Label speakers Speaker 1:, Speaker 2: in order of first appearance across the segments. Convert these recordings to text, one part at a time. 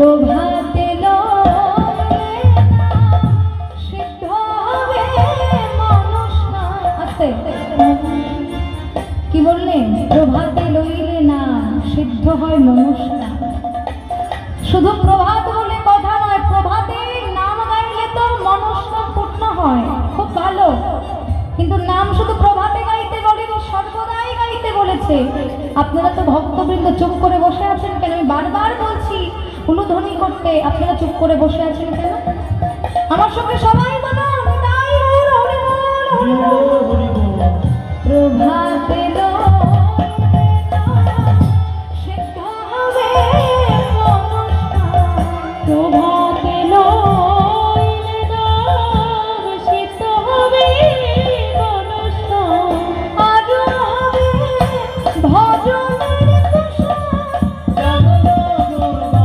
Speaker 1: প্রভাতে সিদ্ধ হবে মানুষ না। আছে কি বললেন? প্রভাতে লইলে না সিদ্ধ হয় মনুষ্য না। শুধু প্রভাত বলে কথা নয়, প্রভাতে নাম গাইলে তো মনুষ্য পূর্ণ হয়, খুব ভালো। কিন্তু নাম শুধু প্রভাতে গাইতে বলেনি, সর্বদাই গাইতে বলেছে। আপনারা তো ভক্তবৃন্দ চুপ করে বসে আছেন কেন? আমি বারবার বলছি উলুধ্বনি করতে, আপনারা চুপ করে বসে আছেন কেন? আমার সঙ্গে সবাই বলো নিতাই গৌর হরি বল, হরি বল। প্রভাতে সিদ্ধ হবে মনুষ্য, প্রভাতে সিদ্ধ হবে মনুষ্য। আরো হবে ভজনের কুশল, আরো হবে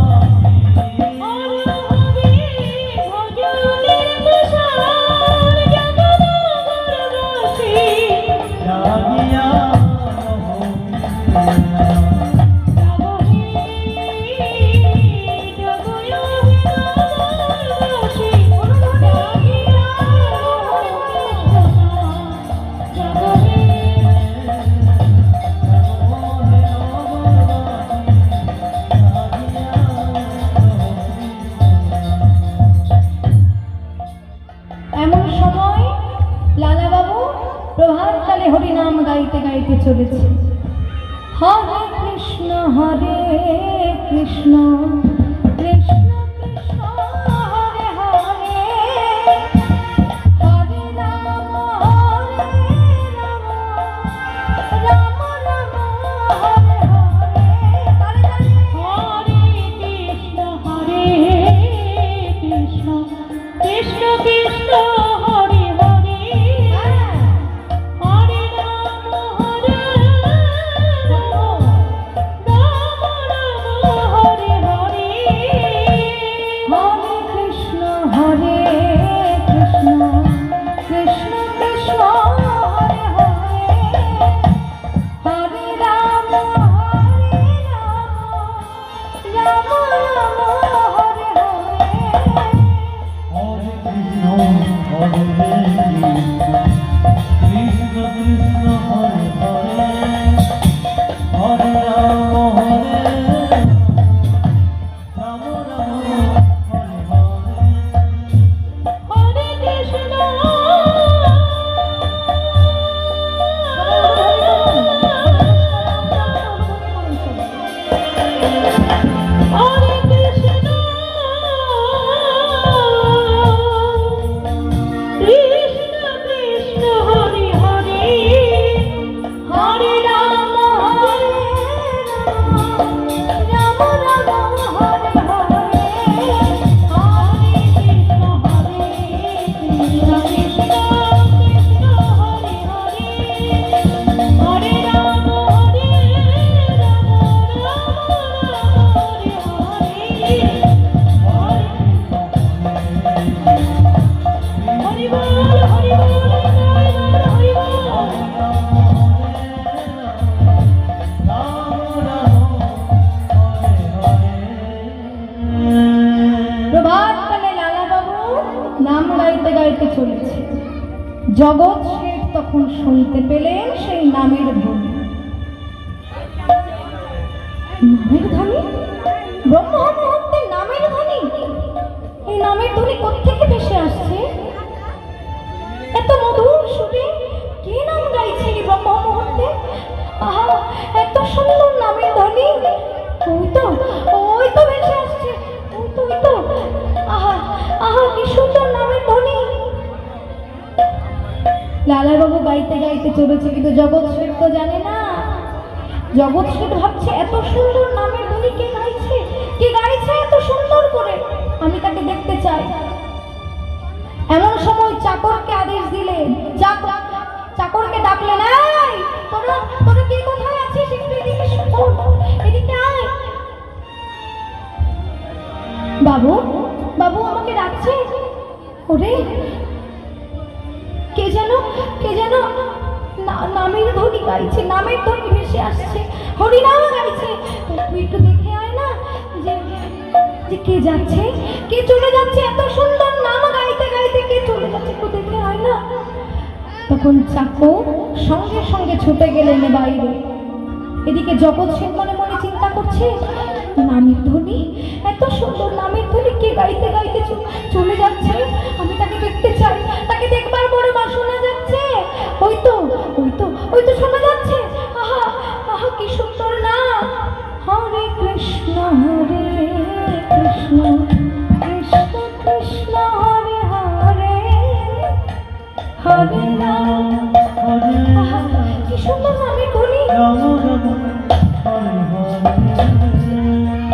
Speaker 1: ভজনের কুশল। জগদগরবাসী জাগিয়া এমন সময় লালা বাবু প্রভাতকালে হরিনাম গাইতে গাইতে চলেছে। হরে কৃষ্ণ কৃষ্ণ কৃষ্ণ হরে হরে, হরে রাম রাম রাম হরে হরে। হরে কৃষ্ণ কৃষ্ণ কৃষ্ণ কৃষ্ণ হরে হরে, হরে রাম হরে হরে, হরে কৃষ্ণ কৃষ্ণ কৃষ্ণ কৃষ্ণ হরে হরে, হরে রাম রাম রাম হরে হরে। জগৎ শেঠ তখন শুনতে পেলেন সেই নামের ধ্বনি। নামের ধ্বনি, ব্রহ্ম মুহূর্তে নামের ধ্বনি। এই নামের ধ্বনি কোত্থেকে ভেসে আসছে? এত মধুর সুরে কে নাম গাইছে এই ব্রহ্ম মুহূর্তে? আহা, এত সুন্দর নামের ধ্বনি। ওই তো ভেসে আসছে, ওই তো। আহা আহা, কি সুন্দর নামের ধ্বনি। লালা বাবু গাইতে গাইতে চলেছে, কিন্তু জগৎ শেঠ তো জানে না। জগৎ শেঠ ভাবছে এত সুন্দর নামের ধ্বনি কে গাইছে, এত সুন্দর করে, আমি তাকে দেখতে চাই। এমন সময় চাকরকে আদেশ দিলেন, চাকরকে ডাকলেন, এই তোরা কে কোথায় আছিস, একটু এদিকে শোন, এদিকে আয়। বাবু আমাকে ডাকছে। ওরে কে যেন নামের ধ্বনি গাইছে, নামের ধ্বনি ভেসে আসছে, হরিনাম গাইছে। তুই একটু দেখে আয় না যে যে কে যাচ্ছে, কে চলে যাচ্ছে, এত সুন্দর নাম গাইতে গাইতে কে চলে যাচ্ছে, একটু দেখতে হয় না? তখন চাকর সঙ্গে সঙ্গে ছুটে গেলেন বাইরে। এদিকে জগৎ সেন মনে মনে চিন্তা করছে, নামের ধ্বনি, এত সুন্দর নামের ধ্বনি কে গাইতে গাইতে চলে যাচ্ছে, আমি তাকে দেখতে চাই, তাকে দেখবার পরে মা শোনা যাচ্ছে, ওই তো ওই তো ওই তো শোনা যাচ্ছে, আহা আহা কি সুন্দর নাম, হরে কৃষ্ণ কৃষ্ণ কৃষ্ণ কৃষ্ণ হরে হরে হরে রাম হরে রাম। কি সুন্দর নামের ধ্বনি,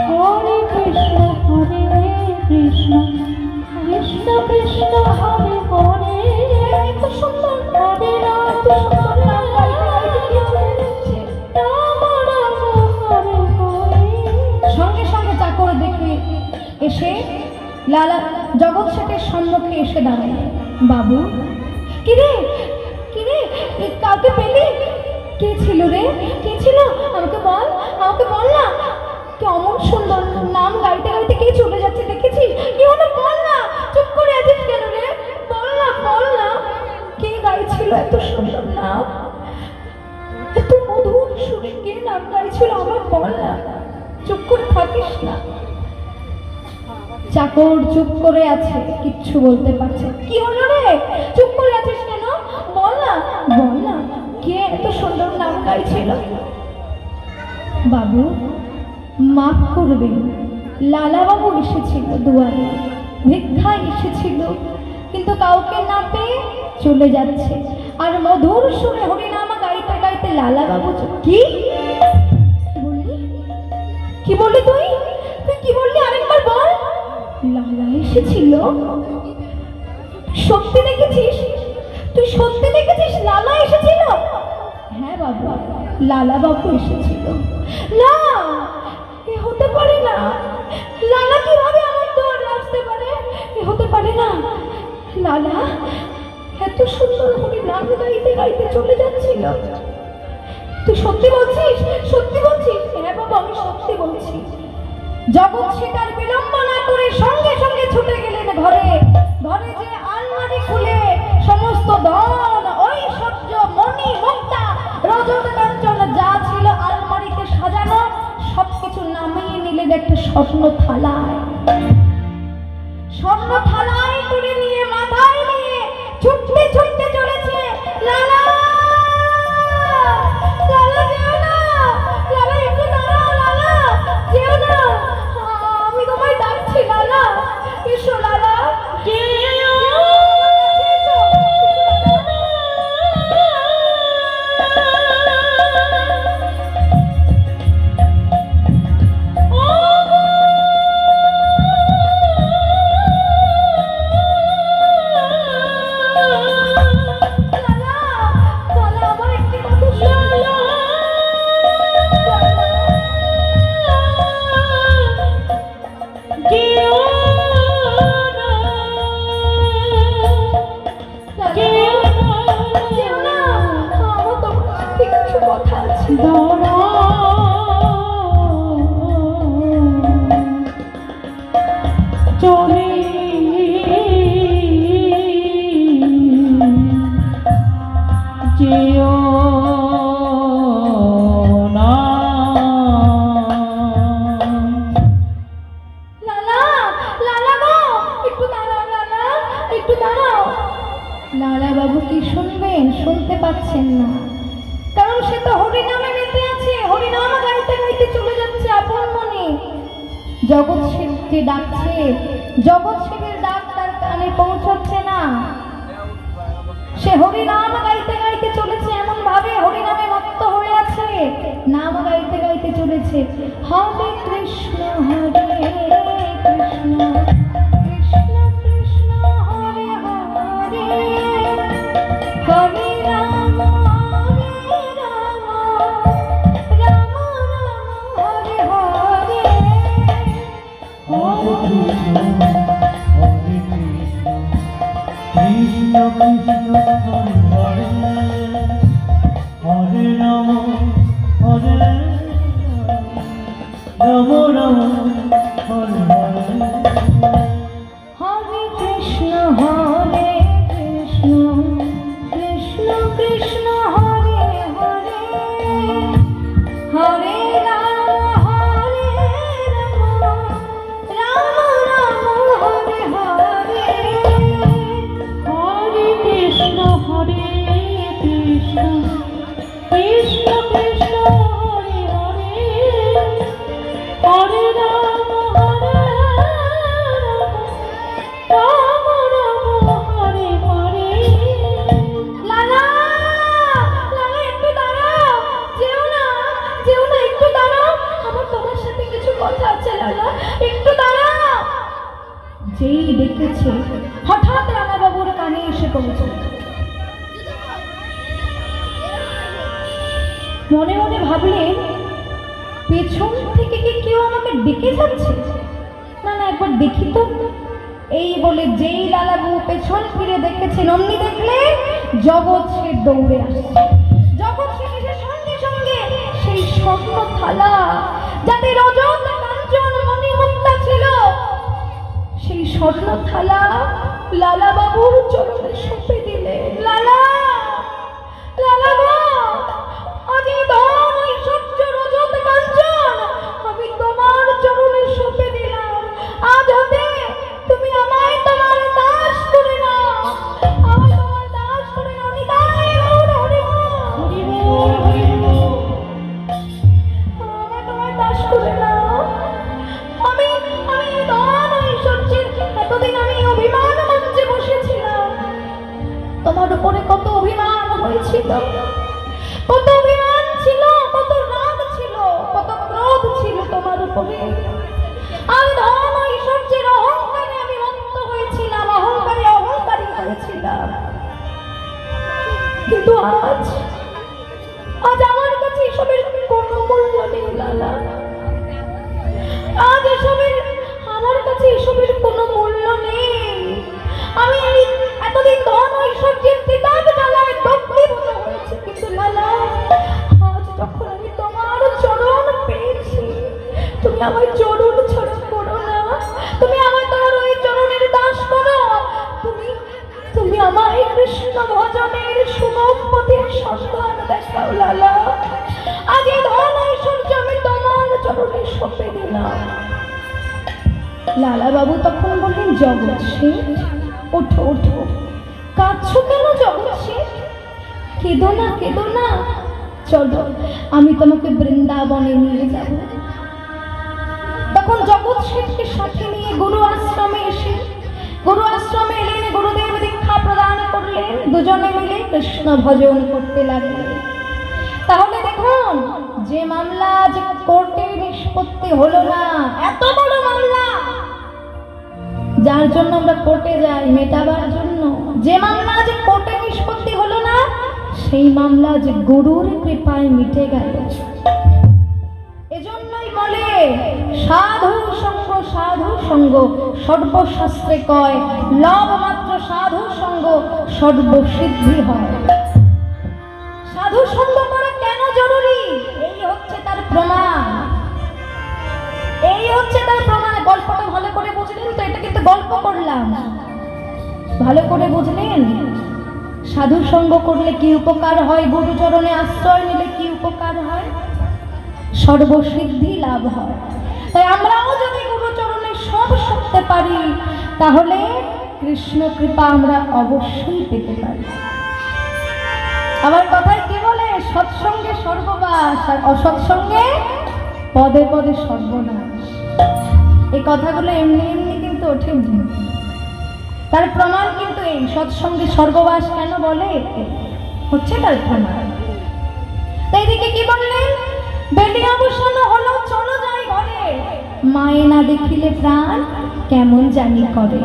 Speaker 1: হরে কৃষ্ণ হরে কৃষ্ণ কৃষ্ণ কৃষ্ণ হরে হরে, এত সুন্দর হরে রাম, এত সুন্দর নাম গাইতে গাইতে কে চলে যাচ্ছে, রাম রাম হরে হরে। সঙ্গে সঙ্গে চাকর দেখে এসে লালা জগৎ শেঠের সম্মুখে এসে দাঁড়ায়। বাবু, কিরে কিরে, কাউকে পেলি? কে ছিল রে, কে ছিল? আমাকে বল, আমাকে বল না, কেমন সুন্দর নাম গাইতে গাইতে কে চলে যাচ্ছে দেখেছিস? কি হলো বল না, চুপ করে আছিস কেন রে? বল না বল না, কে গাইছিল এত সুন্দর নাম, এত মধুর সুরে কে নাম গাইছিল, আমার বল না, চুপ করে থাকিস না। চাকর চুপ করে আছে, কিচ্ছু বলতে পারছে। কি হলো রে, চুপ করে আছিস কেন? বল না বল না, কে এত সুন্দর নাম গাইছিল? বাবু মাফ করবেন, লালা বাবু এসেছিল দুয়ারে, ভিক্ষায় এসেছিল, কিন্তু কাউকে না পেয়ে চলে যাচ্ছে, আর মধুর সুরে হরিনাম গাইতে গাইতে লালা বাবু। কি বললি, কি বললি তুই, তুই কি বললি আরেকবার বল? লালা এসেছিল? সত্যি দেখেছিস? তুই সত্যি দেখেছিস লালা এসেছিল? হ্যাঁ বাবা, লালা বাবু এসেছিল। না, এ হতে পারে না, লালা কিভাবে আমার দুয়ারে আসতে পারে? এ হতে পারে না, লালা এত সুন্দর হরি নাম গাইতে গাইতে চলে যাচ্ছিল। তুই সত্যি বলছিস? সত্যি বলছিস? হ্যাঁ বাবা, আমি সত্যি বলছি। জগৎ শেঠ আর বিলম্ব না করে সঙ্গে সঙ্গে ছুটে গেলেন ঘরে। ঘরে যে আলমারি খুলে সমস্ত ধন, ঐশ্বর্য, মণি, মুক্তা, রজত, কাঞ্চন যা ছিল আলমারিতে সাজানো সবকিছু নামিয়ে নিলেন একটা স্বর্ণ থালায়। স্বর্ণ থালায় করে নিয়ে মাথায় নিয়ে ছুটতে ছুটতে চলেছে। লালা লালা যেও না, লালা একটু দাঁড়াও, লালা যেও না, আমি তোমায় ডাকছি লালা, এসো লালা, লালা বাবু কি শুনবেন? শুনতে পাচ্ছেন না, কারণ সে তো হরিনামে মেতে আছে, হরিনাম গাইতে গাইতে চলে যাচ্ছে আপন মনে। জগৎ শেঠ যে ডাকছে, জগৎ শেঠের ডাক তার কানে পৌঁছচ্ছে না। সে হরিনাম গাইতে গাইতে চলেছে, এমন ভাবে হরিনামে মত্ত হয়ে আছে, নাম গাইতে গাইতে চলেছে, হরে কৃষ্ণ হরে কৃষ্ণ কৃষ্ণ কৃষ্ণ হরে হরে, হরে রাম হরে রাম রাম রাম হরে হরে, হরে কৃষ্ণ হরে কৃষ্ণ কৃষ্ণ হরে হরে, হরে রাম হরে রাম রাম হরে হরে। হরে রাম হরে রাম রাম রাম হরে হরে
Speaker 2: হরে কৃষ্ণ কৃষ্ণ কৃষ্ণ কৃষ্ণ হরে হরে হরে রাম রাম রাম হরে হরে।
Speaker 1: লালা লালা একটু দাঁড়াও, যেও না একটু দাঁড়াও, আমার তোমার সাথে কিছু কথা আছে লালা, একটু দাঁড়াও। যেই ডেকেছে হঠাৎ রানা বাবুর কানে এসে পৌঁছে। মনে মনে ভাবলেন পেছন থেকে কি কেউ আমাকে ডেকে যাচ্ছে, না না একবার দেখি তো। এই বলে যেই লালাবাবু পেছন ফিরে দেখেছেন, অমনি দেখলে জগৎ সে দৌড়ে আসছে। জগৎ সে এসে সঙ্গে সঙ্গে সেই স্বর্ণ থালা যাতে রজত কাঞ্চন মণিমুক্তা ছিল, সেই স্বর্ণ থালা লালাবাবুর চরণে সঁপে দিলে। লালা লালা গো, আজ এই ধন ঐশ্বর্য রজত কাঞ্চন আমি তোমার চরণে সঁপে দিলাম। আজ হতে তুমি আমায় তোমার দাস করে নাও, আমায় তোমার দাস করে নাও। নিতাই গৌর হরি বল, হরি বল, আমায় তোমার দাস করে নাও। আমি ধন ঐশ্বর্যের এতদিন আমি অভিমান মঞ্চে বসেছিলাম, তোমার উপরে কত অভিমান হয়েছিল, কত অভিমান ছিল, কত রাগ ছিল, কত ক্রোধ ছিল তোমার উপরে। আমি ধন ঐশ্বর্যের অহংকারে আমি মত্ত হয়েছিলাম, অহংকারী হয়েছিলাম। কিন্তু আজ আমার কাছে এসবের কোনো মূল্য নেই লালা। আজ আমার কাছে এসবের কোনো মূল্য নেই। আমি এতদিন ধন ঐশ্বর্যের কিতাব জ্বালায় দগ্ধীভূত হয়েছে, কিন্তু লালা আজ যখন আমি তোমার চরণ পেয়েছি, তুমি আমার চরণ ছড়া করো না, তুমি আমায় তোমার ওই চরণের দাস করো। তুমি আমায় কৃষ্ণ ভজনের সুগম পথের সন্ধান দেখাও লালা। আজ এই ধন ঐশ্বর্য আমি তোমার চরণে সঁপে দিলাম। লালা বাবু তখন বললেন, জগৎ শেঠ ওঠো ওঠো, কাঁদছো কেন জগৎ শেঠ? কেঁদো না, চলো আমি তোমাকে বৃন্দাবনে নিয়ে যাব। তখন জগৎ শেঠকে সাথে নিয়ে গুরু আশ্রমে এলেন, গুরুদেব দীক্ষা প্রদান করলেন, দুজনে মিলে কৃষ্ণ ভজন করতে লাগলেন। তাহলে দেখুন, যে মামলা যে কোর্টে নিষ্পত্তি হলো না, এত বড় মামলা যার জন্য আমরা কোর্টে যাই মেটাবার জন্য, যে মামলা যে কোর্টে নিষ্পত্তি হলো না, সেই মামলা যে গুরুর কৃপায় মিটে গেল। এজন্যই বলে সাধু সঙ্গ সর্বশাস্ত্রে কয়, লব মাত্র সাধু সঙ্গ সর্বসিদ্ধি হয়। সাধু সঙ্গ করা কেন জরুরি, এই হচ্ছে তার প্রমাণ। গল্পটা ভালো করে বুঝলেন তো? এটা কিন্তু গল্প করলাম, ভালো করে বুঝলেন? সাধু সঙ্গ করলে কি উপকার হয়, গুরুচরণে আশ্রয় নিলে কি উপকার হয়, সর্বসিদ্ধি লাভ হয়। তাই আমরাও যদি গুরুচরণে সব শিখতে পারি, তাহলে কৃষ্ণ কৃপা আমরা অবশ্যই পেতে পারি। আমার কথায় কি বলে, সৎসঙ্গে স্বর্গবাস আর অসৎসঙ্গে পদে পদে সর্বনাশ। এই কথাগুলো এমনি কিন্তু ওঠেনি, তার প্রমাণ কিন্তু এই সৎসঙ্গে স্বর্গবাস কেন বলে, হচ্ছে তার প্রমাণ। এইদিকে কি বললেন, বেলি অবসান হলো, চলো যাই ঘরে, মায়ে না দেখিলে প্রাণ কেমন জানি করে।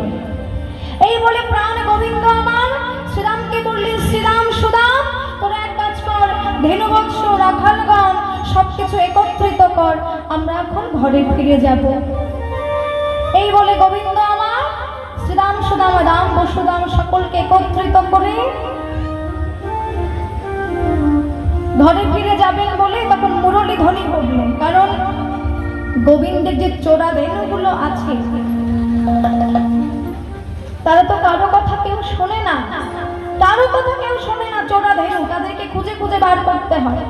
Speaker 1: এই বলে প্রাণ গোবিন্দ আমার শ্রীরামকে বললেন, শ্রীরাম সুদাম, তোরা এক কাজ কর, ধেনুবৎস রাখালগণ সবকিছু একত্রিত কর, আমরা এখন ঘরে ফিরে যাব। এই বলে গোবিন্দ আমার শ্রীরাম সুদাম রাম বসুদাম সকলকে একত্রিত করে ঘরে ফিরে যাবেন বলে তখন মুরলী ধ্বনি করলেন। কারণ গোবিন্দের যে চোরা ধেনুগুলো আছে, তারা তো কারো কথা কেউ শোনে না, চোরা ধেনু, তাদেরকে খুঁজে খুঁজে বার করতে হয়।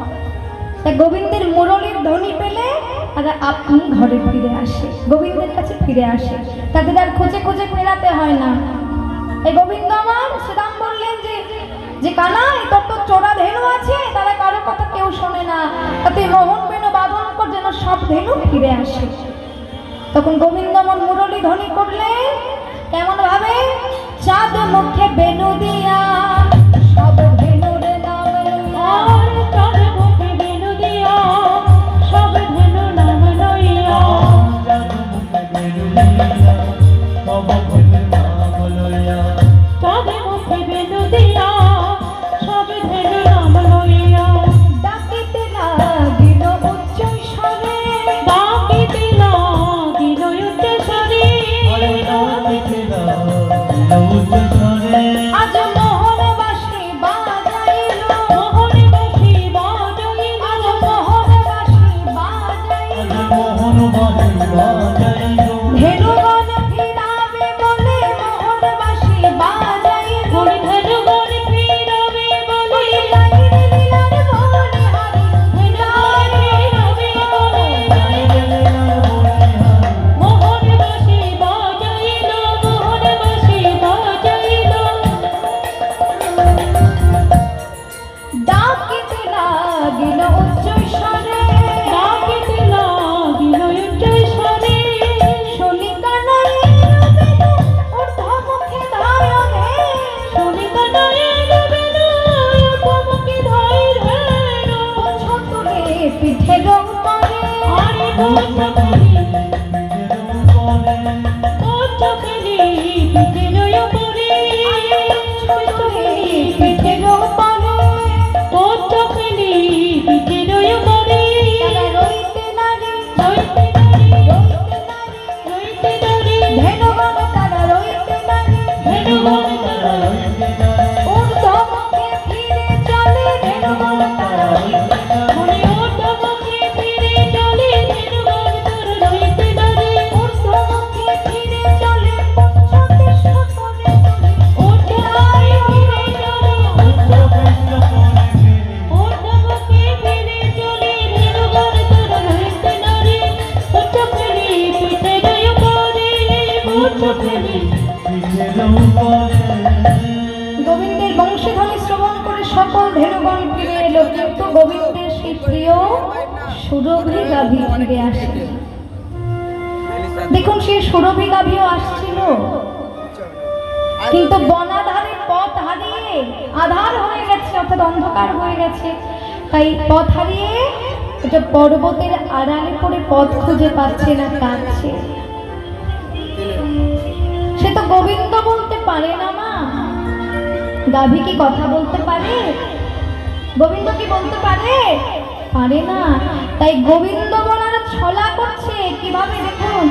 Speaker 1: তা গোবিন্দের মুরলীর ধ্বনি পেলে তারা আপনি ঘরে ফিরে আসে, গোবিন্দের কাছে ফিরে আসে, তাদের আর খুঁজে খুঁজে ফেরাতে হয় না। এই গোবিন্দ আমার শ্রীরাম বললেন যে কানাই তোর তো চোরা ধেনু আছে, তারা কারো কথা কেউ শোনে না, তাতে মোহন বেনু বাঁধন কর যেন সব ধেনু ফিরে আসে। তখন গোবিন্দ আমার মুরলী ধ্বনি করলেন কেমন ভাবে, চাঁদ মুখে বেনু দিয়া সব ধেনুর নাম
Speaker 2: আর চাঁদ মুখে বেনু দিয়া সব ধেনু নাম লইয়া। চাঁদ মুখে বেনু দিয়া সব ধেনু নাম লইয়া।
Speaker 1: ডাকিতে লাগিল উচ্চ স্বরে,
Speaker 2: ডাকিতে লাগিল উচ্চ স্বরে।
Speaker 1: আজ মোহন বাঁশি বাজাইল,
Speaker 2: মোহন বাঁশি বাজাইল,
Speaker 1: আজ মোহন বাঁশি বাজাইল, ধেনুগণ ফিরাবে বলে মোহন বাঁশি বাজাইল,
Speaker 2: বলি ধেনুগণ ফিরাবে বলে।
Speaker 1: লাইরে লীলার বলে হারি
Speaker 2: ধেনুগণ ফিরাবে বলে। মোহন বাঁশি বাজাইল, মোহন বাঁশি বাজাইল।
Speaker 1: ডাকিতে লাগিল উচ্চ স্বরে,
Speaker 2: ডাকিতে লাগিল উচ্চ স্বরে।
Speaker 1: শুনি কানাই বেনু ঊর্ধ্বমুখে ধারণে,
Speaker 2: শুনি কানাইয়ের বেনু ঊর্ধ্বমুখী ধাই ধেনু।
Speaker 1: বোঝো তুলে পিঠের উপরে,
Speaker 2: আরে বোঝো তুলি, বোঝো তুলি পিঠের উপরে।
Speaker 1: তুলে পিঠের উপরে,
Speaker 2: বোঝো তুলি পিঠের উপরে।
Speaker 1: তারা রইতে নারী,
Speaker 2: রইতে নারী,
Speaker 1: রইতে নারী,
Speaker 2: রইতে নারী।
Speaker 1: ধেনুগণ তারা রইতে নারী,
Speaker 2: ধেনুগণ তারা
Speaker 1: ঊর্ধ্বমুখে ফিরে চলে, ধেনুগণ তারা রইতে নারী,
Speaker 2: মনে ঊর্ধ্বমুখী ফিরে চলে। ধেনুগণ তারা রইতে নারী।
Speaker 1: ঊর্ধ্বমুখে ফিরে চলে, উচ্চকৃষ্ণ করে তোলে,
Speaker 2: ঊর্ধ্বমুখী ফিরে চলে, ঊর্ধ্বমুখী ফিরে চলে। ধেনুগণ তারা রইতে নারী। উচ্চ ফেলি পিঠের উপরে, উচ্চ ফেলি।
Speaker 1: গোবিন্দের বংশধ্বনি শ্রবণ করে সকল ধেনুগণ ফিরে এলো, কিন্তু গোবিন্দের সেই প্রিয় সুরভি গাভী ফিরে আসে। দেখুন সেই সুরভি গাভীও আসছিল, কিন্তু বনাধারে পথ হারিয়ে আধার হয়ে গেছে, অর্থাৎ অন্ধকার হয়ে গেছে, তাই পথ হারিয়ে এটা পর্বতের আড়ালে পড়ে পথ খুঁজে পাচ্ছে না, কাঁদছে। সে তো গোবিন্দ বলতে পারে না মা, গাভী কি কথা বলতে পারে? গোবিন্দ কি বলতে পারে? পারে না। তাই গোবিন্দ বলার ছলা করছে কিভাবে দেখুন,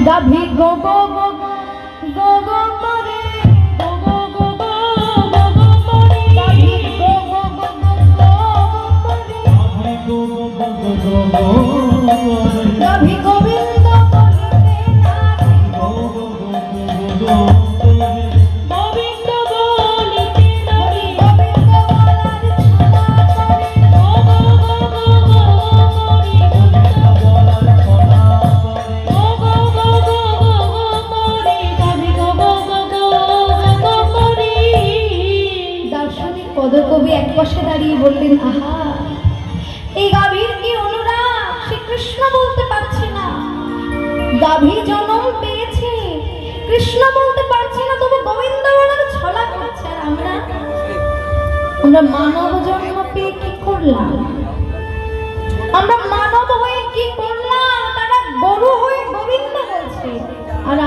Speaker 1: গাভী গো গো গো গো গো করে,
Speaker 2: গো গো গো গো গো গো করে।
Speaker 1: গাভী গো গো গো গো গো করে, গাভী গোবিন্দ বলিতে নারে,
Speaker 2: গোবিন্দ বলিতে নারী।
Speaker 1: গোবিন্দ বলার ছলা করে,
Speaker 2: গো গো গো গো গো করি। গো গো গো গো গো করি। গাভী গো গো গো গো গো করি।
Speaker 1: দার্শনিক পদকবি এক পাশে দাঁড়িয়ে বললেন, আহা এই গাভীর কি অনুরাগ, সে কৃষ্ণ বলতে পারছে না। গাভী জন্ম পেয়েছে, কৃষ্ণ বলতে পারছে না, তবে গোবিন্দ বলার ছলা করছে। আর আমরা মানব জন্ম পেয়ে কি করলাম? আমরা মানব হয়ে কি করলাম? তারা গরু হয়ে গোবিন্দ বলছে, আর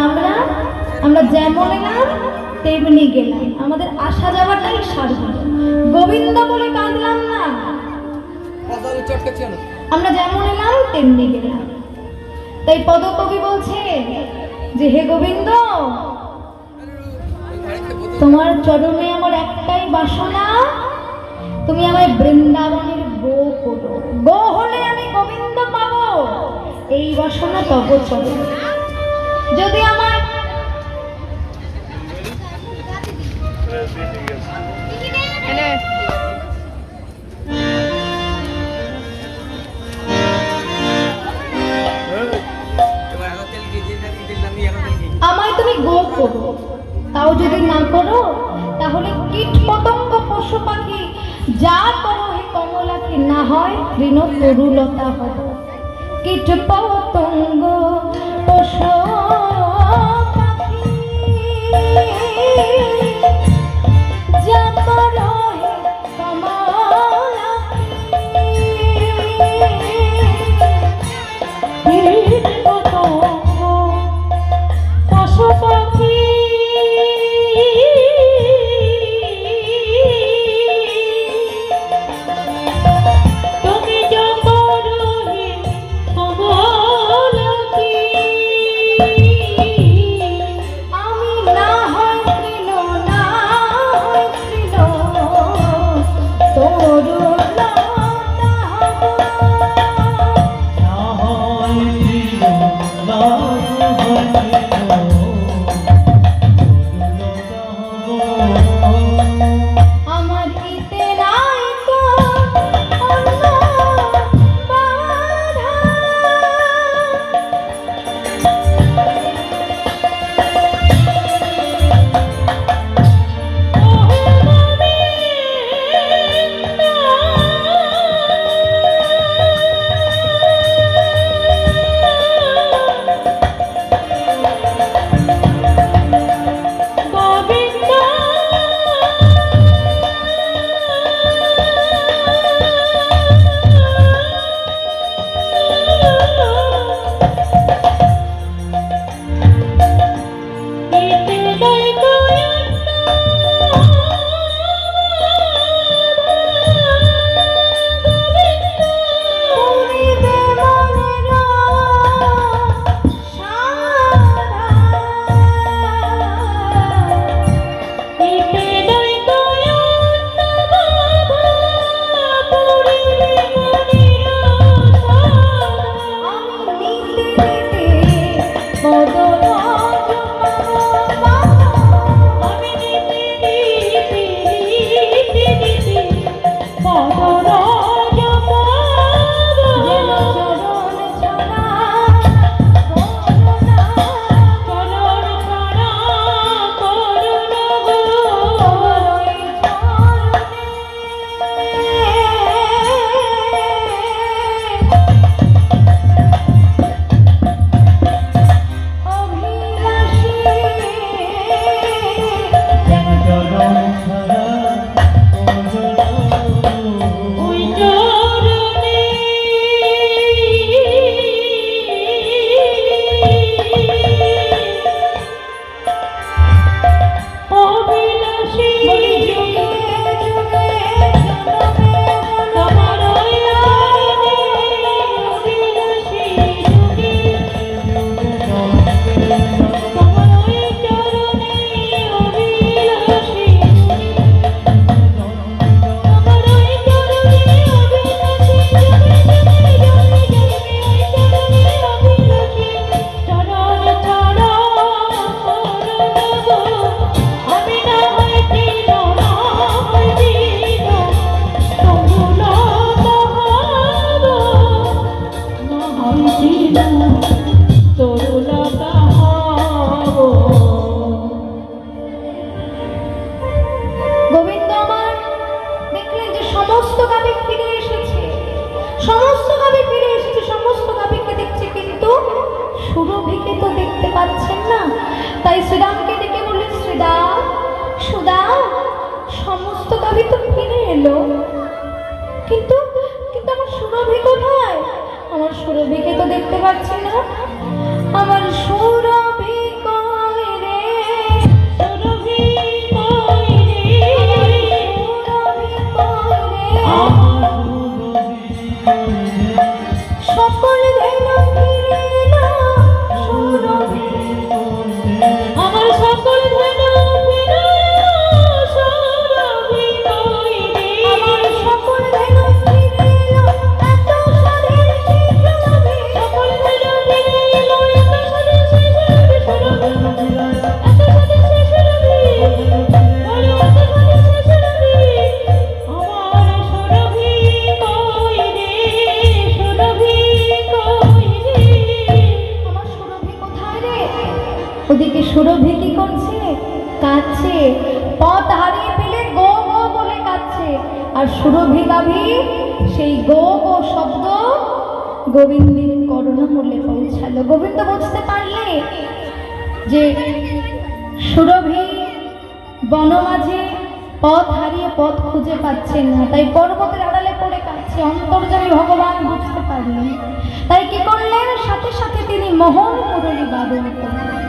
Speaker 1: আমরা যেমন এলাম তেমনি গেলাম, আমাদের আসা যাওয়াটাই সার্বজনীন। গোবিন্দ বলে কাঁদলাম না, আমরা যেমন এলাম তেমনি গেলাম। তাই পদকবি বলছে যে হে গোবিন্দ, তোমার চরণে আমার একটাই বাসনা, তুমি আমায় বৃন্দাবনের গো করো, গো হলে আমি গোবিন্দ পাবো, এই বাসনা তব চরণে। যদি আমার করো, তাহলে কীট পতঙ্গ পশু পাখি যা করো হে কমলাকে, না হয় তৃণ তরুলতা হব। কীট পতঙ্গ পশু পাখি যা করো হে কমলাকে,
Speaker 2: কীট পতঙ্গ পশু পাখি তুমি যা করো হে কমলাকে,
Speaker 1: আমি না হয় তৃণ, না হয় তৃণ তরুলতা হব।
Speaker 3: না হয় তৃণ, না হয় তৃণ, তরুলতা হব।
Speaker 1: আমার ইতে নাই তো অন্য বাধা, করিবে মনের সাধা। আমি নিতে নিতে বদলাব বাবা, যেন চরণ ছড়া করুণাবরই অভিলাষী, যেন
Speaker 3: চরণ ছাড়া
Speaker 1: বলি যুগে যুগে জনমে
Speaker 2: তরুলতা হব।
Speaker 1: গোবিন্দ আমার দেখলেন যে সমস্ত গাভী ফিরে এসেছে, সমস্ত গাভী ফিরে এসেছে, সমস্ত গাভীকে দেখছে, কিন্তু সুরভিকে তো দেখতে পাচ্ছেন না। তাই শ্রীরামকে ডেকে বললেন, শ্রীরাম, সুদাম, সমস্ত গাভী তো ফিরে এলো, কিন্তু কিন্তু আমার সুরভি কোথায়? আমার সুরভিকে তো দেখতে পাচ্ছি না। আমার সুরভি কই রে,
Speaker 2: সুরভি কই রে,
Speaker 1: সুরভি কই রে,
Speaker 3: আমার সুরভি
Speaker 1: সকল ধেনু ফিরে এলো, সুরভি
Speaker 2: আমার সকল ধনু ফিরে এলো, সুরভি কই রে,
Speaker 1: আমার সকল ধেনু ফিরে এলো, এত স্বাধীন সেই সুরভি,
Speaker 2: সকল ধনু ফিরে এলো, এত স্বাধীন সেই সুরভি, সুরভি, এত স্বাধীন সেই সুরভি, বলো এত স্বাধীন সেই সুরভি, আমার সুরভি কই রে, সুরভি কই রে।
Speaker 1: আমার সুরভি কোথায় রে? ওদিকে সুরভি কি করছে? কাঁদছে। কাঁদছে, পথ হারিয়ে ফেলে গো গো বলে কাঁদছে। আর সুরভি গাভী সেই গো গো শব্দ গোবিন্দের কর্ণমূলে পৌঁছালো। গোবিন্দ বুঝতে পারলে যে সুরভি বনমাঝে পথ হারিয়ে পথ খুঁজে পাচ্ছেন না, তাই পর্বতের আড়ালে পড়ে কাঁদছে। অন্তর্যামী ভগবান বুঝতে পারলেন, তাই কি করলেন, সাথে সাথে তিনি মোহন মুরলী বাদন করলেন।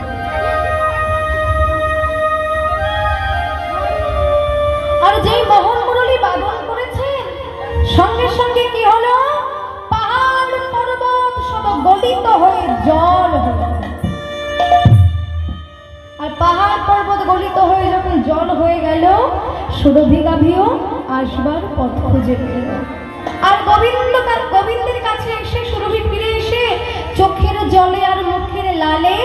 Speaker 1: আর যেই মোহন মুরলী বাদন করেছেন, সঙ্গে সঙ্গে কি হলো, পাহাড় পর্বত সব গলিত হয়ে জল হলো। আর পাহাড় পর্বত গলিত হয়ে যখন জল হয়ে গেল, সুরভি গাভীও আসবার পথ খুঁজে পেল। আর গোবিন্দের কাছে এসে সুরভি ফিরে এসে চোখের জলে আর মুখের লালে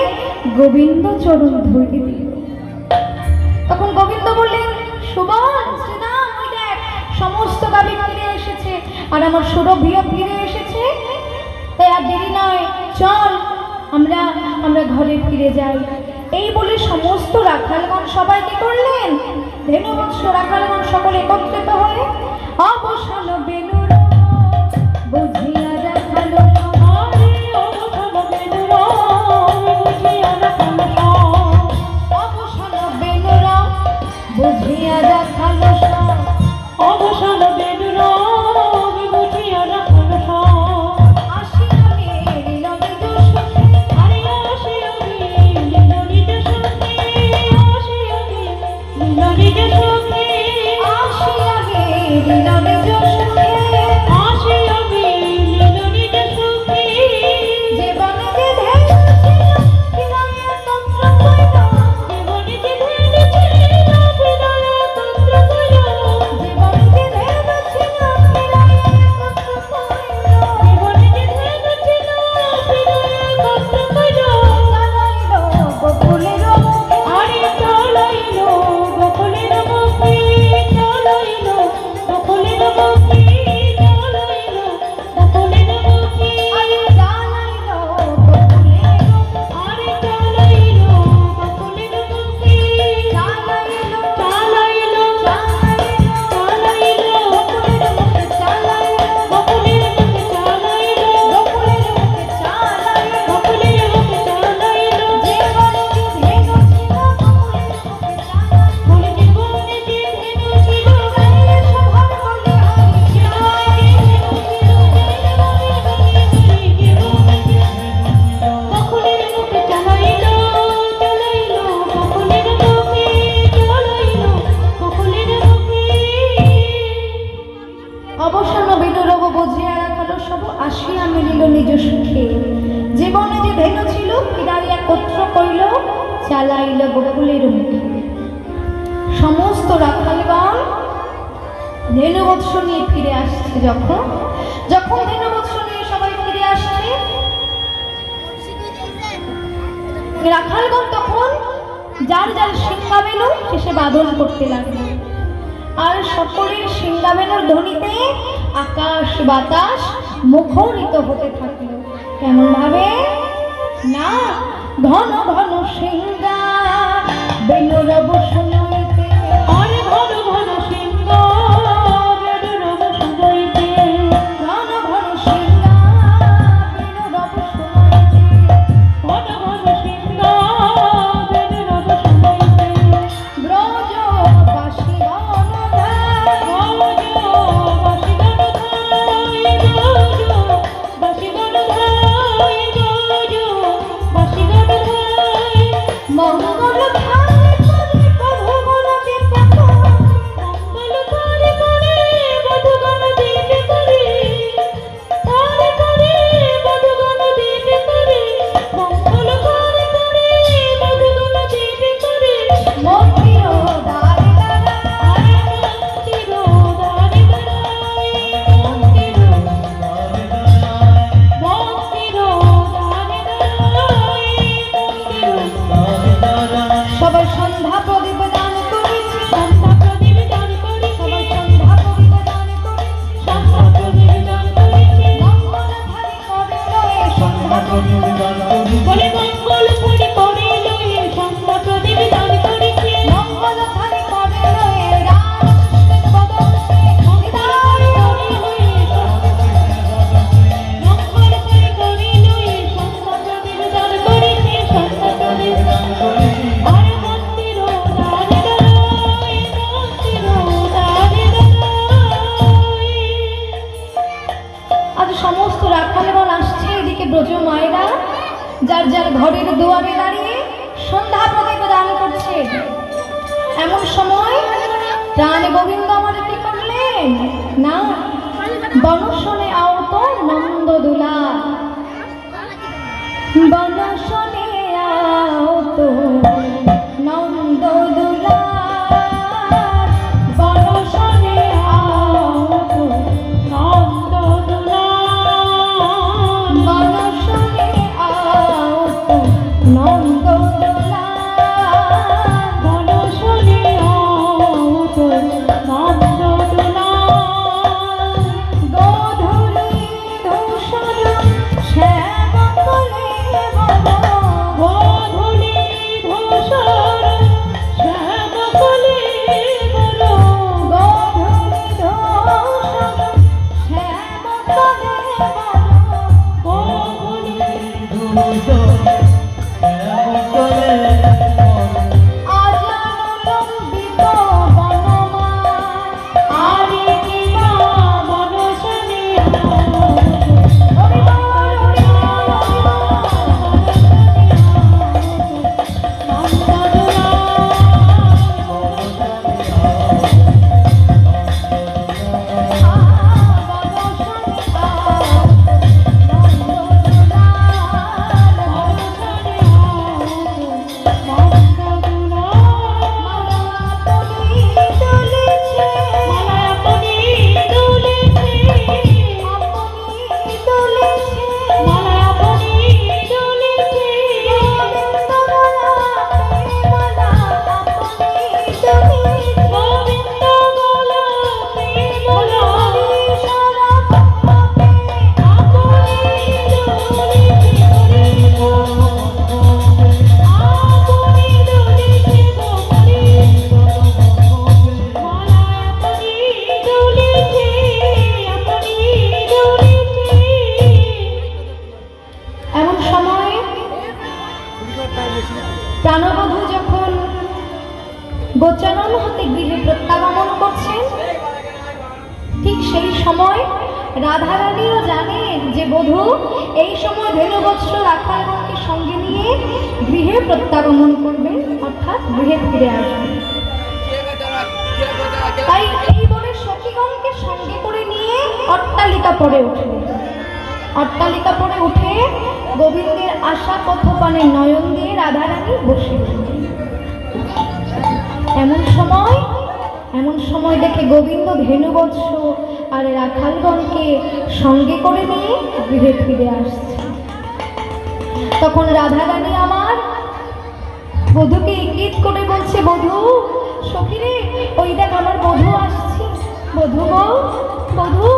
Speaker 1: গোবিন্দ চরণ ধরে দিল। তখন গোবিন্দ বললেন, সুবল শ্রীরাম, ওই দেখ সমস্ত গাভী ফিরে এসেছে আর আমার সুরভিও ফিরে এসেছে, তাই আর দেরি নয়, চল আমরা ঘরে ফিরে যাই। এই বলে সমস্ত রাখালগণ সবাই কি করলেন, ধেনুবৎস রাখালগণ সকলে একত্রিত হয়ে অবসান বেলুর বুঝিয়া রাখালো সবারে, অবসান বেলুর বুঝিয়া রাখালো সব, অবসান বেলুর বুঝিয়া রাখালো সব, অবসান বেলুর বুঝিয়া রাখালো সব। আসিয়া মেরিল নিজ সুখে, আরে আসিয়া মেরিল নিজ সুখে, আসিয়া মেরিল নিজ সুখে, আসিয়া মেরিল নিজ সুখে, আসিয়া মেরিল নিজ সুখে। যে বনে যে ধেনু ছিল হৃদয়ে তন্ত্র কইল, যে বনে যে ধেনু ছিল হৃদয়ে তন্ত্র কইল, যে বনে যে ধেনু ছিল হৃদয়ে তন্ত্র কইল, যে বনে যে ধেনু ছিল হৃদয়ে তন্ত্র কইল। চালাইল গোকুলের মুখে, আরে চালাইল গোকুলের মুখে, চালাইল গোকুলের মুখে, চালাইল গোকুলের মুখে, আরে চালাইল গোকুলের মুখে, আরে চালাইল গোকুলের মুখে, চালাইল চালাইল চালাইল গোকুলের মুখে, চালাইল গোকুলের মুখে, চালাইল গোকুলের মুখে, চালাইল গোকুলের মুখে, চালাইল। যে বনে যে ধেনু ছিল গোকুলের মুখে, চালাইল বলে, যে বনে যে ধেনু ছিল গায়ে সভার বলে হরি, যে বনে যে ধেনু ছিল গায়ে বলে হরি হরি, যে বনে যে গোকুলের মুখে, চালাইল চালাইল গোকুলের মুখে, চালাইল গোকুলের মুখে। অবসান বিনুরব বুঝিয়া রাখালো সব, আসিয়া মিলিল নিজ সুখে। জীবনে যে ধেনু ছিল ফিরাই একত্র কইল, চালাইল গোকুলের মুখে। সমস্ত রাখালগণ ধেনুবৎস নিয়ে ফিরে আসছে। যখন ধেনুবৎস নিয়ে সবাই ফিরে আসছে, রাখালগণ তখন যার যার সিংহাবেনু শেষে বাদন করতে লাগলো। আর সকলের সিংহাবেনুর ধ্বনিতে আকাশ বাতাস মুখরিত হতে থাকলো। কেমন ভাবে না, ঘন ঘন সিংহা বেনুরব শুনাইতে, আর ঘন ঘন সিংহা বেনুরব শুনাইতে, ঘন ঘন সিংহা বেনুরব শুনাইতে, ঘন ঘন সিংহা বেনুরব শুনাইতে। ব্রজবাসী গণধার, ব্রজবাসী গণধার, ব্রজবাসী গণধার, ব্রজবাসী গণধার, মঙ্গল ধারে করে প্রভু রাখালগণ আসছে, এদিকে ব্রজ মায়েরা যার যার ঘরের দুয়ারে দাঁড়িয়ে সন্ধ্যা প্রদীপ দান করছে। এমন সময় প্রাণ গোবিন্দ আমার কি করলেন না, বনশনে আহত নন্দদুলা, বনশনে আহত নন্দদুলা, বনশনে আহত
Speaker 2: নন্দদোলা
Speaker 1: বনশনে আহত নন্দদুলা,
Speaker 2: বনশনে আহত নন্দদোলা
Speaker 1: গোধূলি ধূসর শ্যামকলে বন,
Speaker 2: গোধূলি ধূসর শ্যামকলে বন,
Speaker 1: গোধূলি ধূসর শ্যামকলে বন,
Speaker 2: গোধূলি
Speaker 1: আজানুলম্বিত বনমাল,
Speaker 2: আরে কিবা বনশনে
Speaker 1: হরি বল, হরি বল, হরি এমন সময় প্রাণবধূ যখন গোচারণ হতে গৃহে প্রত্যাগমন করছেন, ঠিক সেই সময় রাধারানীও জানেন যে বধূ এই সময় ধেনুবৎস রাখালগণকে সঙ্গে নিয়ে গৃহে প্রত্যাগমন করবেন, অর্থাৎ গৃহে ফিরে আসবেন। তাই এই বলে সখীগণকে সঙ্গে করে নিয়ে অট্টালিকা পড়ে উঠলেন। অট্টালিকা পড়ে উঠে গোবিন্দের আশা পথপানে নয়ন দিয়ে রাধারানী বসে রইলেন। এমন সময় দেখে গোবিন্দ ধেনুবৎস আর রাখালগণকে সঙ্গে করে নিয়ে গৃহে ফিরে আসছে। তখন রাধারানী আমার বধূকে ইঙ্গিত করে বলছে, বধূ সখীরে, ওই দেখ আমার বধূ আসছে। বধূ গো, বধূ,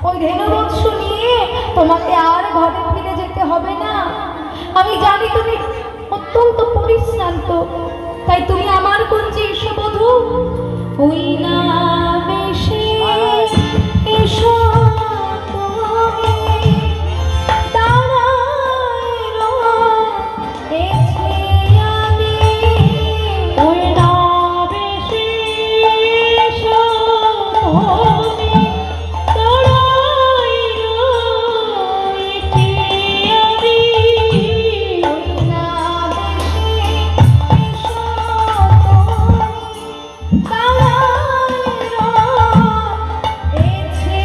Speaker 1: ওই ধেনুবৎস নিয়ে তোমাকে আর ঘরে ফিরে যেতে হবে না। আমি জানি তুমি অত্যন্ত পরিশ্রান্ত, তাই তুমি আমার কুঞ্জে এসো বধূ। ওই না বেশে এসো তুমি, দাঁড়ায় রয়েছি আমি।
Speaker 2: ওই না বেশি এসো তুমি, দাঁড়াই রয়েছি আমি।
Speaker 1: ওই না বেশে এসো তুমি, দাঁড়ায় রয়েছি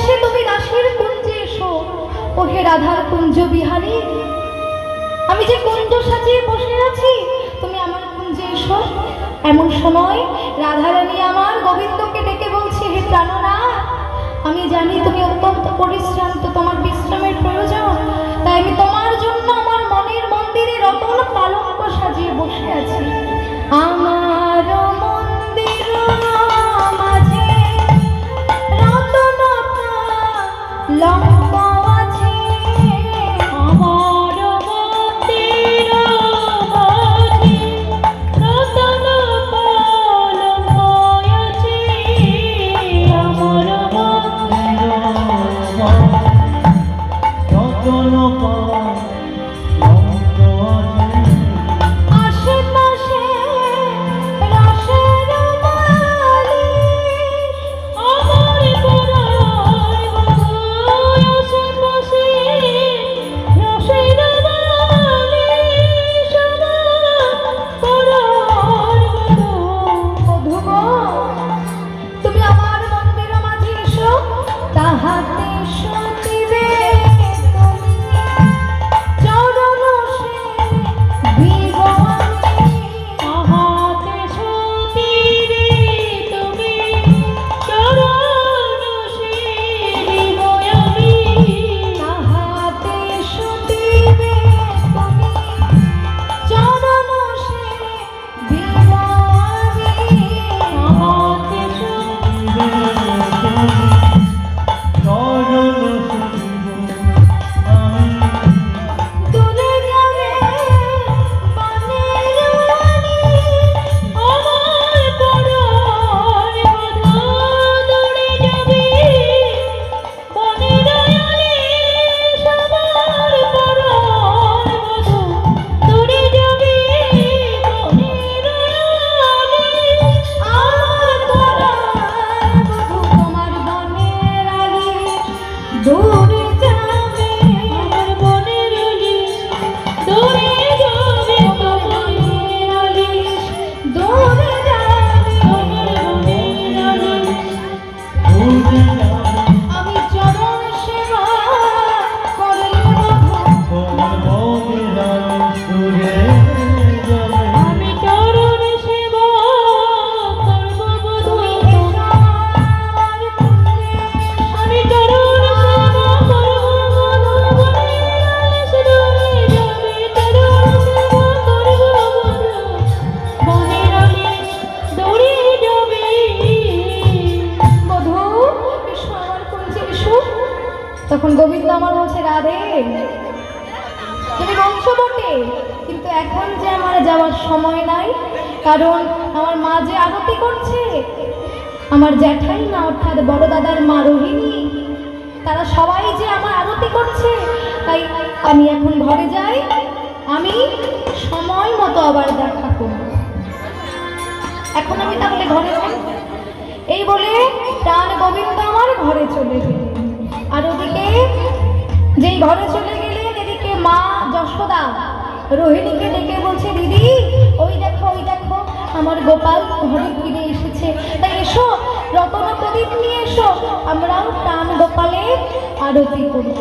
Speaker 1: এসে তুমি রাশের কুঞ্জে এসো। ওহে রাধার কুঞ্জ বিহারী, আমি যে কুঞ্জ সাজিয়ে বসে আছি, তুমি আমার কুঞ্জে এসো। এমন সময় রাধারানী আমার গোবিন্দকে ডেকে বলছে, হে প্রাণনাথ, আমি জানি তুমি অত্যন্ত পরিশ্রান্ত, তোমার বিশ্রামের প্রয়োজন, তাই আমি তোমার জন্য আমার মনের মন্দিরে রতন পালঙ্ক সাজিয়ে বসে আছি। আমার মন্দির মাঝে রতন পালঙ্ক আছে,
Speaker 2: আমার মন্দির মাঝে রতন পালঙ্ক আছে। আমার
Speaker 1: আশেপাশে রসের মালিশ,
Speaker 2: আমার পরার বধূ আশেপাশে রসের বালিশ। আমার পরার বধূ
Speaker 1: বধূ গো, তুমি আমার মন্দির মাঝে এসো, তাহাতে সতিবে তুমি চরণ সেবিব আমি।
Speaker 2: তাহাতে সতীরে তুমি চরণ সেবিব আমি।
Speaker 1: তাহাতে সতিবে তুমি চরণ সেবিব আমি।
Speaker 2: তাহাতে
Speaker 1: দূরে যাবে বনের রানী,
Speaker 2: আমার পরার বধূ দূরে যাবে বনের আলিশ। আমার পরার বধূ দূরে যাবে বনের আলিশ।
Speaker 1: আমার পরার বধূ তোমার বনের আলিশ দূরে যাবে।
Speaker 2: আমার বনের আলিশ দূরে যাবে, তোমার বনের আলিশ
Speaker 1: দূরে যাবে।
Speaker 2: আমার বনের আলিশ।
Speaker 1: আমি চরণ সেবা করলে বধূ,
Speaker 2: আমি চরণ সেবা করব বধূ।
Speaker 1: আমার কুঞ্জে
Speaker 2: আমি চরণ সেবা করব বধূ। বনের আলিশ দূরে যাবে, চরণ সেবা করব বধূ। বনের আলিশ দূরে যাবে।
Speaker 1: বধূ এসো আমার কুঞ্জে এসো। তখন গোবিন্দ আমার বলছে, রাধে তুমি বংশ বটে, কিন্তু এখন যে আমার যাওয়ার সময় নাই, কারণ আমার মা যে আরতি করছে, আমার জ্যাঠাই না অর্থাৎ বড় দাদার মা রোহিণী, তারা সবাই যে আমার আরতি করছে, তাই আমি এখন ঘরে যাই, আমি সময় মতো আবার দেখা করব। এখন আমি তাহলে ঘরে যাই। এই বলে প্রাণ গোবিন্দ আমার ঘরে চলে গেলেন। আর ওদিকে যেই ঘরে চলে গেলেন, এদিকে মা যশোদা রোহিণীকে ডেকে বলছে, দিদি ওই দেখো আমার গোপাল ঘরে ফিরে এসেছে, তাই এসো রতন প্রদীপ নিয়ে এসো, আমরাও প্রাণ গোপালের আরতি করব।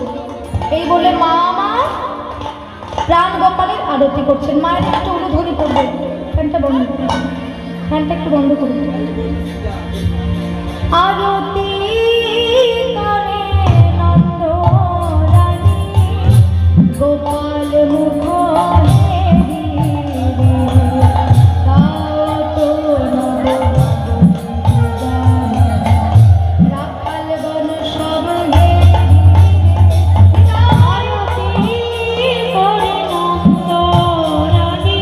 Speaker 1: এই বলে মা আমার প্রাণ গোপালের আরতি করছেন। মায়ের একটু উলুধ্বনি করবেন, ফ্যানটা বন্ধ করুন, ফ্যানটা একটু বন্ধ করুন। আরতি করে নন্দ রানী, গোপাল মুখ রাখাল বন সব
Speaker 2: আরতি করে নন্দ রানী,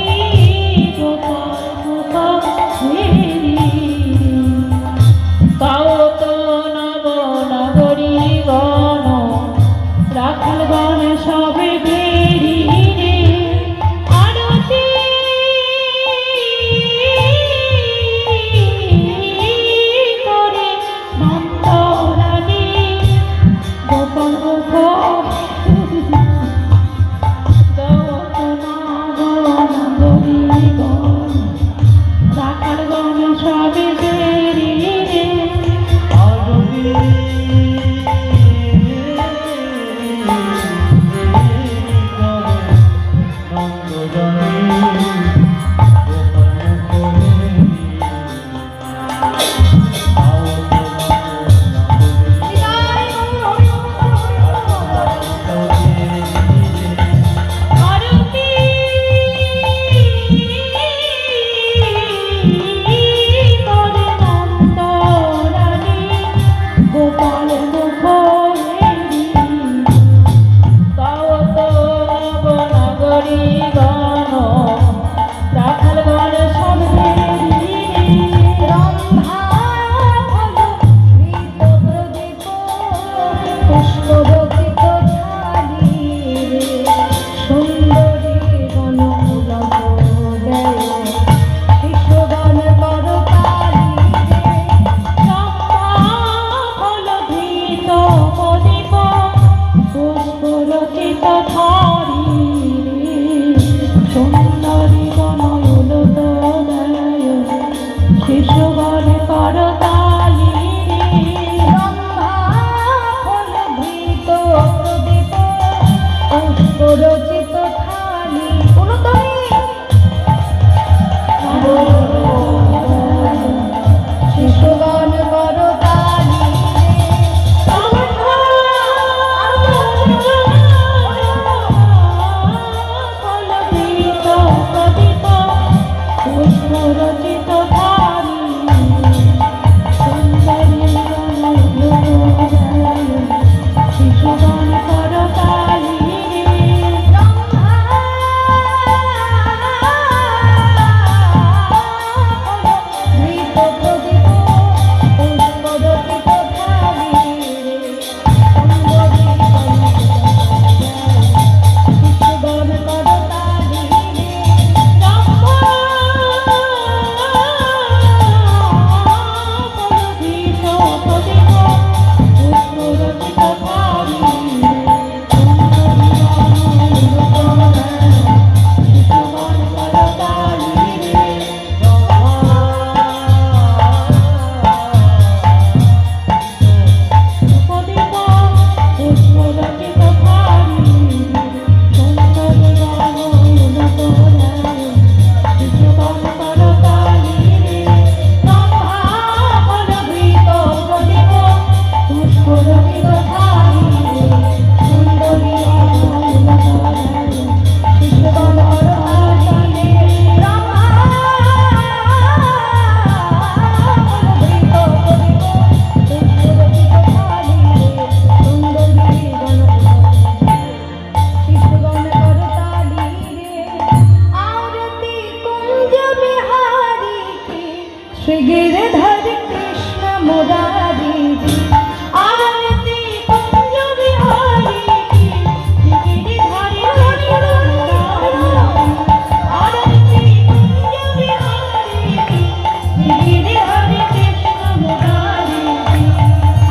Speaker 2: গোপাল মুখ হেরি। তাও তো প্রদীপ পুষ্প রচিত ধরি সুন্দরী বনয়ন তোদয় শিশুগণ করতালি
Speaker 1: ব্রহ্মা ফল ধৃত প্রদীপ পুষ্প রচিত থালি উলুধ্বনি শিশুগণ করতালি
Speaker 2: ফলবৃত প্রদীপ পুষ্প রচিত ধারি সুন্দরী শিশুগণ করতালি
Speaker 1: ধৃত প্রদীপ পুষ্প রচিত থালি শিশুগণ করতালি श्री गिरधर कृष्ण मुरारी जी
Speaker 2: आरती कुंज बिहारी की गिरिधर कृष्ण आरती कुंज बिहारी की गिरिधर कृष्ण मुरारी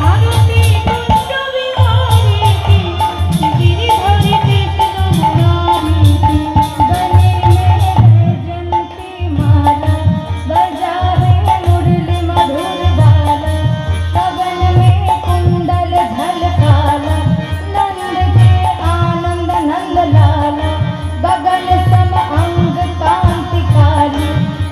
Speaker 2: आरती कुंज बिहारी की गिरिधर कृष्ण मुरारी
Speaker 1: गले में जयंती माला बजावे मुरली मधुर बाला सवन में कुंडल झलकाला नंद के आनंद नंद लाला गगन सम अंग कांति काली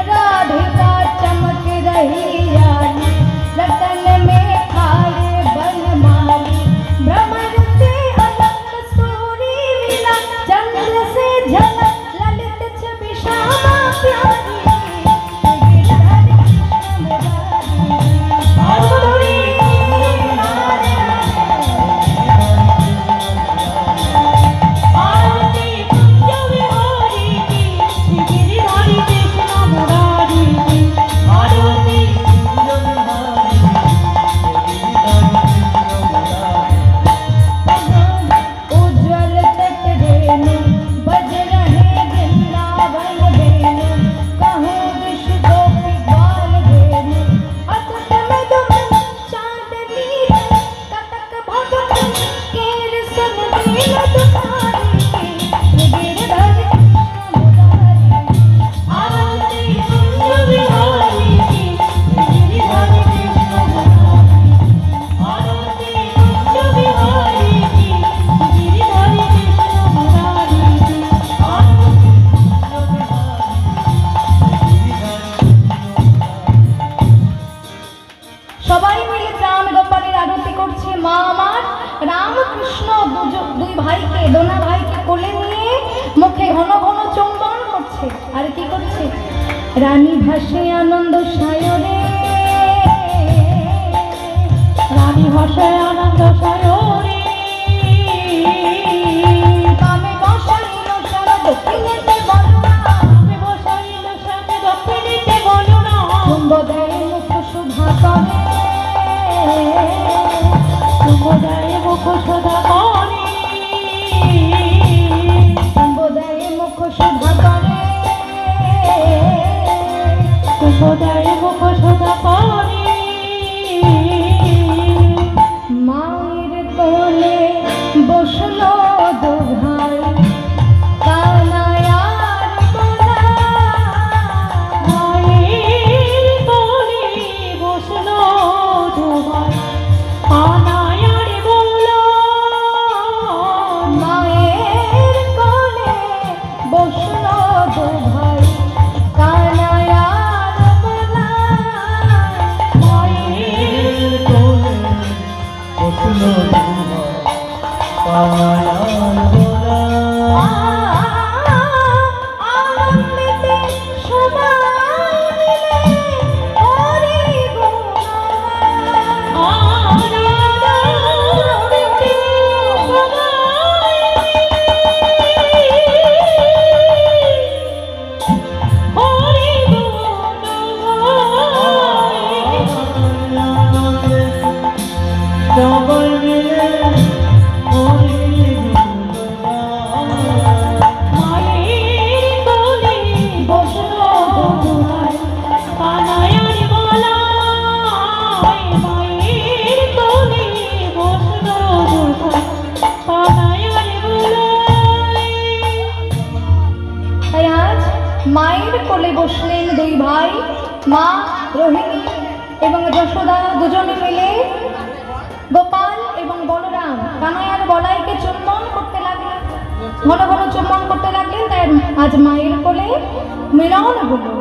Speaker 1: राधिका चमक रही आली रतन में खाए बनमाली भ्रमर से अलग सूरी लीला चंद्र से झलक ललित छवि श्यामा प्यारी गिरधर कृष्ण मुरारी
Speaker 2: आरती कुंज बिहारी की गिरिधर कृष्ण मुरारी आरती
Speaker 1: उज्ज्वल तट रेणु बज रहे वृंदावन वेणु कहूँ विश्व गोपी ग्वाल धेनु अतुल मधुमन चांदनी कतक भगत केर सन नील दुखारी गिरधर कृष्ण मुरारी
Speaker 2: आरती कुंज बिहारी की गिरिधर कृष्ण मुरारी आरती कुंज बिहारी की गिरिधर कृष्ण मुरारी
Speaker 1: সবাই মিলে রাম গোপালের আরতি করছে মা আমার রামকৃষ্ণ দুই ভাইকে দোনা ভাইকে কোলে নিয়ে মুখে ঘন ঘন চুম্বন করছে আর কি করছে রানী ভাসে আনন্দ সায়রে
Speaker 2: রানী ভাষায় আনন্দ সায়রে
Speaker 1: কামে বসাইল সারা দক্ষিণেতে বলনা
Speaker 2: বসাইল সাথে দক্ষিণীতে বলো না
Speaker 1: চুম্ব দেয় মুখ শুভা করে
Speaker 2: কুমোদায় মুখ সদা করে
Speaker 1: চুম্ব দেয় মুখ শুভা করে
Speaker 2: কুমোদায় মুখ সদা করে
Speaker 1: মায়ের তো বসলো দোভাই কানায়ার বলা
Speaker 2: মায়ের কোলে বসলো দোভাই কানায়ার বলা
Speaker 1: মায়ের কোলে বসলো দোভাই কানায়ার বলা
Speaker 3: মায়ের কোলে বসলো পায়ার বলা
Speaker 1: আনন্দেতে সবাই মিলে হরি গুণগান
Speaker 2: আনন্দেতে সবাই হরি গুণ গায়।
Speaker 3: সবাই মিলে হরি
Speaker 2: মায়ের কোলে বসলো দোভাই কানায়ার বলায় মায়ের কোলে বসলো দোভাই কানায়ার বলায়।
Speaker 1: তাই আজ মায়ের কোলে বসলেন দুই ভাই, মা রোহিণী এবং যশোদা দুজনে মিলে গোপাল এবং বলরাম কানাইয়ার বলাইকে চুম্বন করতে লাগলেন, ঘন ঘন চুম্বন করতে লাগলেন। তাই আজ মায়ের কোলে মিলন হলো।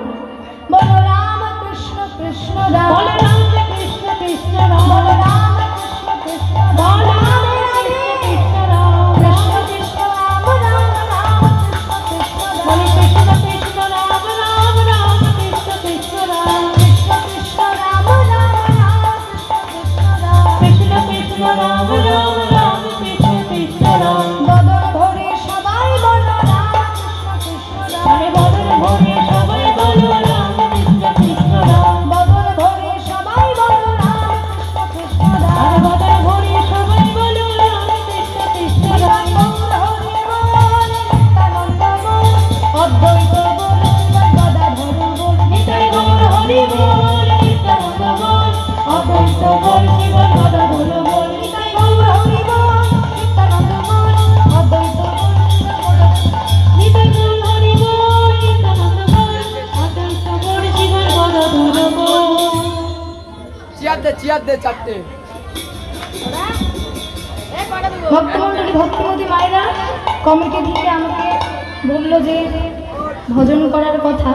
Speaker 1: বলো রাম কৃষ্ণ কৃষ্ণ রাম,
Speaker 2: বলে রাম কৃষ্ণ কৃষ্ণ রাম,
Speaker 1: বলো রাম কৃষ্ণ কৃষ্ণ রাম,
Speaker 2: বলে রাম কৃষ্ণ কৃষ্ণ রাম,
Speaker 1: কৃষ্ণ কৃষ্ণ রাম রাম রাম কৃষ্ণ কৃষ্ণ রাম,
Speaker 2: বলে কৃষ্ণ কৃষ্ণ রাম রাম রাম কৃষ্ণ কৃষ্ণ রাম,
Speaker 1: কৃষ্ণ কৃষ্ণ রাম রাম রাম কৃষ্ণ কৃষ্ণ রাম,
Speaker 2: কৃষ্ণ কৃষ্ণ রাম রাম রাম কৃষ্ণ কৃষ্ণ রাম।
Speaker 1: বদন ভরে সবাই বলো রাম কৃষ্ণ কৃষ্ণ রাম,
Speaker 2: আরে বদন ভরে সবাই বলো রাম কৃষ্ণ কৃষ্ণ রাম,
Speaker 1: বদন ভরে সবাই বলো রাম কৃষ্ণ কৃষ্ণ রাম।
Speaker 2: আরে বদন ভরে সবাই বলো রাম কৃষ্ণ কৃষ্ণ রাম।
Speaker 1: অদ্বৈত বল গদাধর বল,
Speaker 2: নিতাই গৌর হরি বল, নিত্যানন্দ বল, অদ্বৈত বল, শিব গদাধর বল, নিতাই গৌর হরি বল,
Speaker 1: নিত্যানন্দ বল, অদ্বৈত বল,
Speaker 2: নিতাই গৌর হরি বল, নিত্যানন্দ বল, অদ্বৈত বল, শিব গদাধর বল।
Speaker 4: চেয়ার দে চারটে।
Speaker 1: ভক্তমন্ডলী ভক্তিমতী মায়েরা কমিটি থেকে আমাকে বললো যে ভজন করার কথা,